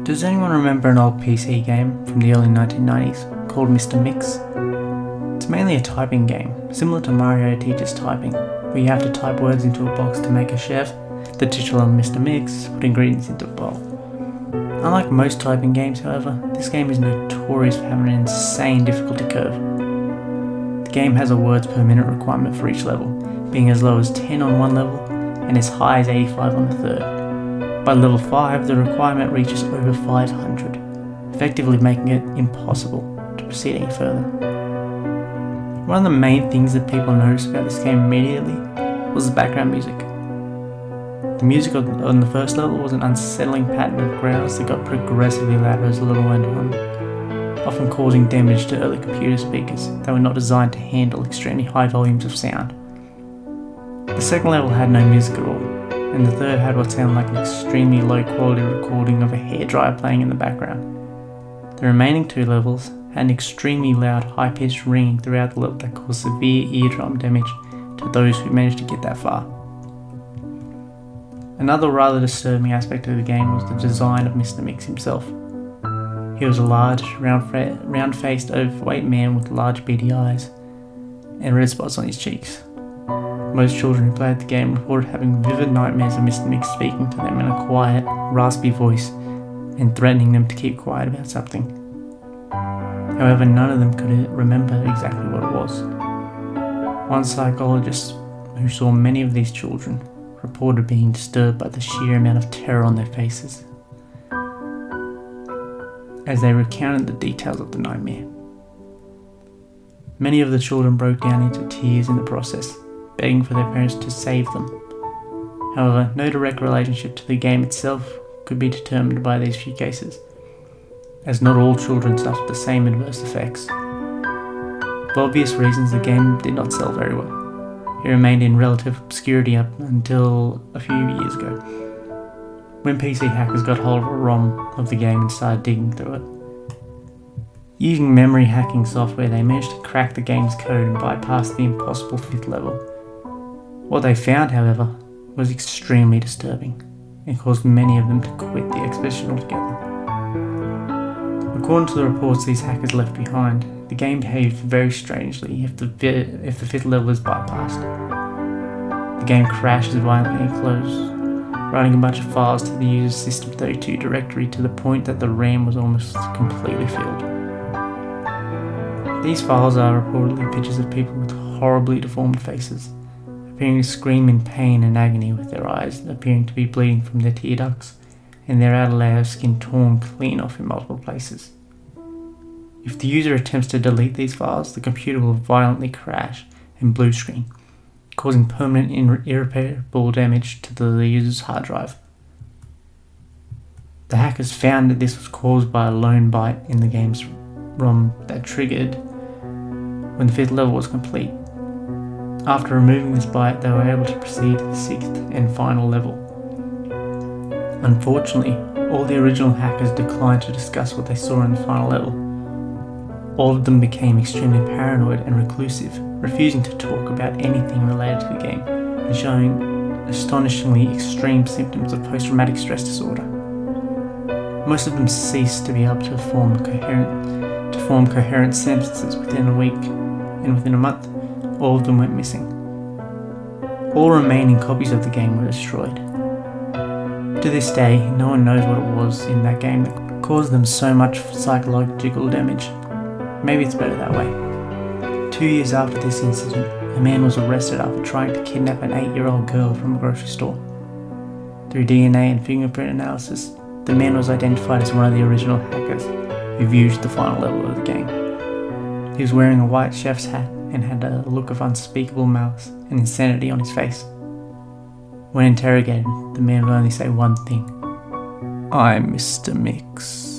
Does anyone remember an old PC game from the early 1990s called Mr. Mix? It's mainly a typing game, similar to Mario Teaches Typing, where you have to type words into a box to make a chef, the titular Mr. Mix, put ingredients into a bowl. Unlike most typing games, however, this game is notorious for having an insane difficulty curve. The game has a words per minute requirement for each level, being as low as 10 on one level and as high as 85 on the third. By level 5, the requirement reaches over 500, effectively making it impossible to proceed any further. One of the main things that people noticed about this game immediately was the background music. The music on the first level was an unsettling pattern of growls that got progressively louder as the level went on, often causing damage to early computer speakers that were not designed to handle extremely high volumes of sound. The second level had no music at all, and the third had what sounded like an extremely low quality recording of a hairdryer playing in the background. The remaining two levels had an extremely loud high-pitched ringing throughout the level that caused severe eardrum damage to those who managed to get that far. Another rather disturbing aspect of the game was the design of Mr. Mix himself. He was a large, round-faced, overweight man with large beady eyes and red spots on his cheeks. Most children who played the game reported having vivid nightmares of Mr. Mix speaking to them in a quiet, raspy voice and threatening them to keep quiet about something. However, none of them could remember exactly what it was. One psychologist who saw many of these children reported being disturbed by the sheer amount of terror on their faces as they recounted the details of the nightmare. Many of the children broke down into tears in the process, begging for their parents to save them. However, no direct relationship to the game itself could be determined by these few cases, as not all children suffered the same adverse effects. For obvious reasons, the game did not sell very well. It remained in relative obscurity up until a few years ago, when PC hackers got hold of a ROM of the game and started digging through it. Using memory hacking software, they managed to crack the game's code and bypass the impossible 5th level. What they found, however, was extremely disturbing and caused many of them to quit the expedition altogether. According to the reports these hackers left behind, the game behaved very strangely if the 5th level is bypassed. The game crashes violently and closes, writing a bunch of files to the user's System32 directory to the point that the RAM was almost completely filled. These files are reportedly pictures of people with horribly deformed faces, appearing to scream in pain and agony with their eyes appearing to be bleeding from their tear ducts and their outer layer of skin torn clean off in multiple places. If the user attempts to delete these files, the computer will violently crash and blue screen, causing permanent irreparable damage to the user's hard drive. The hackers found that this was caused by a lone byte in the game's ROM that triggered when the 5th level was complete. After removing this byte, they were able to proceed to the 6th and final level. Unfortunately, all the original hackers declined to discuss what they saw in the final level. All of them became extremely paranoid and reclusive, refusing to talk about anything related to the game and showing astonishingly extreme symptoms of post-traumatic stress disorder. Most of them ceased to be able to form coherent sentences within a week, and within a month, all of them went missing. All remaining copies of the game were destroyed. To this day, no one knows what it was in that game that caused them so much psychological damage. Maybe it's better that way. 2 years after this incident, a man was arrested after trying to kidnap an 8-year-old girl from a grocery store. Through DNA and fingerprint analysis, the man was identified as one of the original hackers who viewed the final level of the game. He was wearing a white chef's hat and had a look of unspeakable malice and insanity on his face. When interrogated, the man would only say one thing: "I'm Mr. Mix."